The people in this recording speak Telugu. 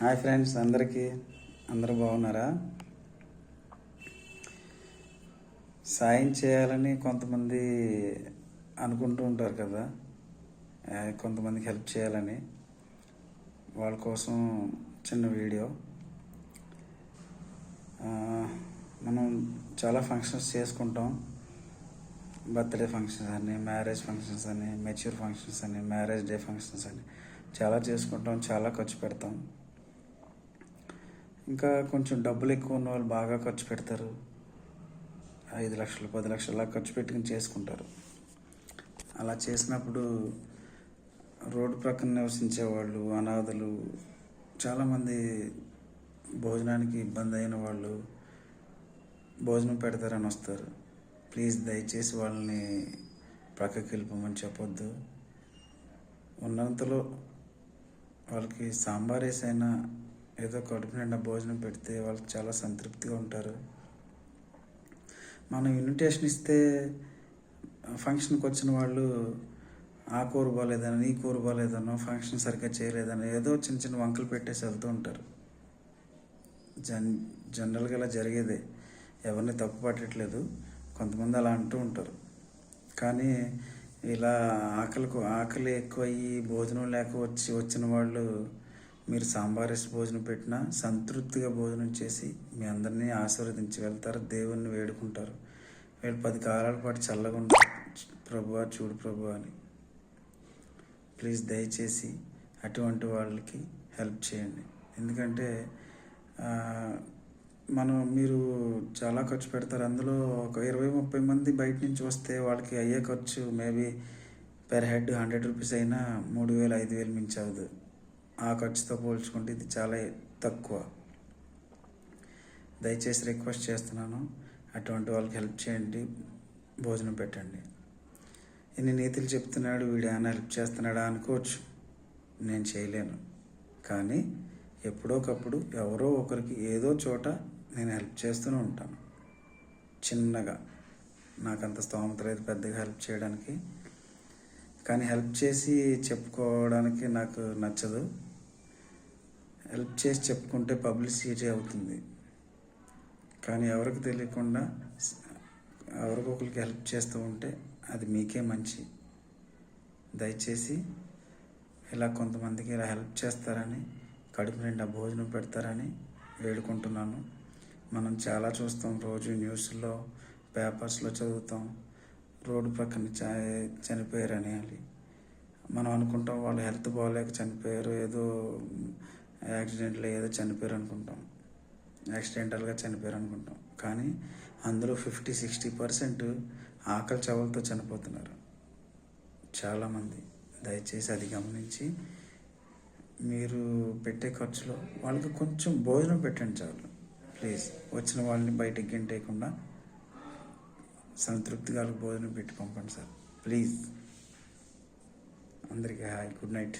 హాయ్ ఫ్రెండ్స్, అందరూ బాగున్నారా? సాయం చేయాలని కొంతమంది అనుకుంటూ ఉంటారు కదా, కొంతమందికి హెల్ప్ చేయాలని. వాళ్ళ కోసం చిన్న వీడియో. మనం చాలా ఫంక్షన్స్ చేసుకుంటాం. బర్త్డే ఫంక్షన్స్ అని, మ్యారేజ్ ఫంక్షన్స్ అని, మెచ్యూర్ ఫంక్షన్స్ అని, మ్యారేజ్ డే ఫంక్షన్స్ అని చాలా చేసుకుంటాం, చాలా ఖర్చు పెడతాం. ఇంకా కొంచెం డబ్బులు ఎక్కువ ఉన్న వాళ్ళు బాగా ఖర్చు పెడతారు. 5 లక్షలు 10 లక్షల ఖర్చు పెట్టుకుని చేసుకుంటారు. అలా చేసినప్పుడు రోడ్డు ప్రక్కన నివసించే వాళ్ళు, అనాథలు, చాలామంది భోజనానికి ఇబ్బంది అయిన వాళ్ళు భోజనం పెడతారని వస్తారు. ప్లీజ్ దయచేసి వాళ్ళని ప్రక్కకి వెళ్ళిపోమని చెప్పొద్దు. ఉన్నంతలో వాళ్ళకి సాంబార్ వేసైనా ఏదో కడుపు నిండా భోజనం పెడితే వాళ్ళకి చాలా సంతృప్తిగా ఉంటారు. మనం ఇన్విటేషన్ ఇస్తే ఫంక్షన్కి వచ్చిన వాళ్ళు ఆ కూర బాగాలేదని, ఈ కూర బాగాలేదనో, ఫంక్షన్ సరిగ్గా చేయలేదని ఏదో చిన్న చిన్న వంకలు పెట్టేసి వెళ్తూ ఉంటారు. జనరల్గా ఇలా జరిగేదే, ఎవరిని తప్పు పట్టట్లేదు. కొంతమంది అలా అంటూ ఉంటారు. కానీ ఇలా ఆకలి ఎక్కువయ్యి భోజనం లేక వచ్చిన వాళ్ళు మీరు సాంబార్ వేసి భోజనం పెట్టినా సంతృప్తిగా భోజనం చేసి మీ అందరినీ ఆశీర్వదించి వెళ్తారు, దేవుణ్ణి వేడుకుంటారు. వీళ్ళు 10 కాలాల పాటు చల్లగా ఉంటారు. ప్రభువా చూడు ప్రభు అని. ప్లీజ్ దయచేసి అటువంటి వాళ్ళకి హెల్ప్ చేయండి. ఎందుకంటే మీరు చాలా ఖర్చు పెడతారు. అందులో ఒక 20-30 మంది బయట నుంచి వస్తే వాళ్ళకి అయ్యే ఖర్చు మేబీ పెర్ హెడ్ 100 రూపీస్ అయినా 3,000-5,000 మించి అవ్వదు. ఆ ఖర్చుతో పోల్చుకుంటే ఇది చాలా తక్కువ. దయచేసి రిక్వెస్ట్ చేస్తున్నాను, అటువంటి వాళ్ళకి హెల్ప్ చేయండి, భోజనం పెట్టండి. ఇన్ని నీతులు చెప్తున్నాడు, వీడు ఏమైనా హెల్ప్ చేస్తున్నాడా అనుకోవచ్చు. నేను చేయలేను, కానీ ఎప్పుడోకప్పుడు ఎవరో ఒకరికి ఏదో చోట నేను హెల్ప్ చేస్తూనే ఉంటాను. చిన్నగా, నాకంత స్తోమత లేదు పెద్దగా హెల్ప్ చేయడానికి. కానీ హెల్ప్ చేసి చెప్పుకోవడానికి నాకు నచ్చదు. హెల్ప్ చేసి చెప్పుకుంటే పబ్లిసిటీ అవుతుంది. కానీ ఎవరికి తెలియకుండా ఎవరికొకరికి హెల్ప్ చేస్తూ ఉంటే అది మీకే మంచి. దయచేసి ఇలా కొంతమందికి ఇలా హెల్ప్ చేస్తారని, కడుపు నిండా భోజనం పెడతారని వేడుకుంటున్నాను. మనం చాలా చూస్తాం, రోజు న్యూస్లో, పేపర్స్లో చదువుతాం, రోడ్డు ప్రక్కన చనిపోయారని. మనం అనుకుంటాం వాళ్ళు హెల్త్ బాగోలేక చనిపోయారు, ఏదో యాక్సిడెంట్లో ఏదో చనిపోయారు అనుకుంటాం, యాక్సిడెంటల్గా చనిపోయారు అనుకుంటాం. కానీ అందులో 50-60% ఆకలి చావులతో చనిపోతున్నారు చాలామంది. దయచేసి అది గమనించి మీరు పెట్టే ఖర్చులో వాళ్ళకి కొంచెం భోజనం పెట్టండి చాలు. ప్లీజ్ వచ్చిన వాళ్ళని బయటకు గెంటేయకుండా సంతృప్తిగా భోజనం పెట్టి పంపండి సార్, ప్లీజ్. అందరికీ హాయ్, గుడ్ నైట్.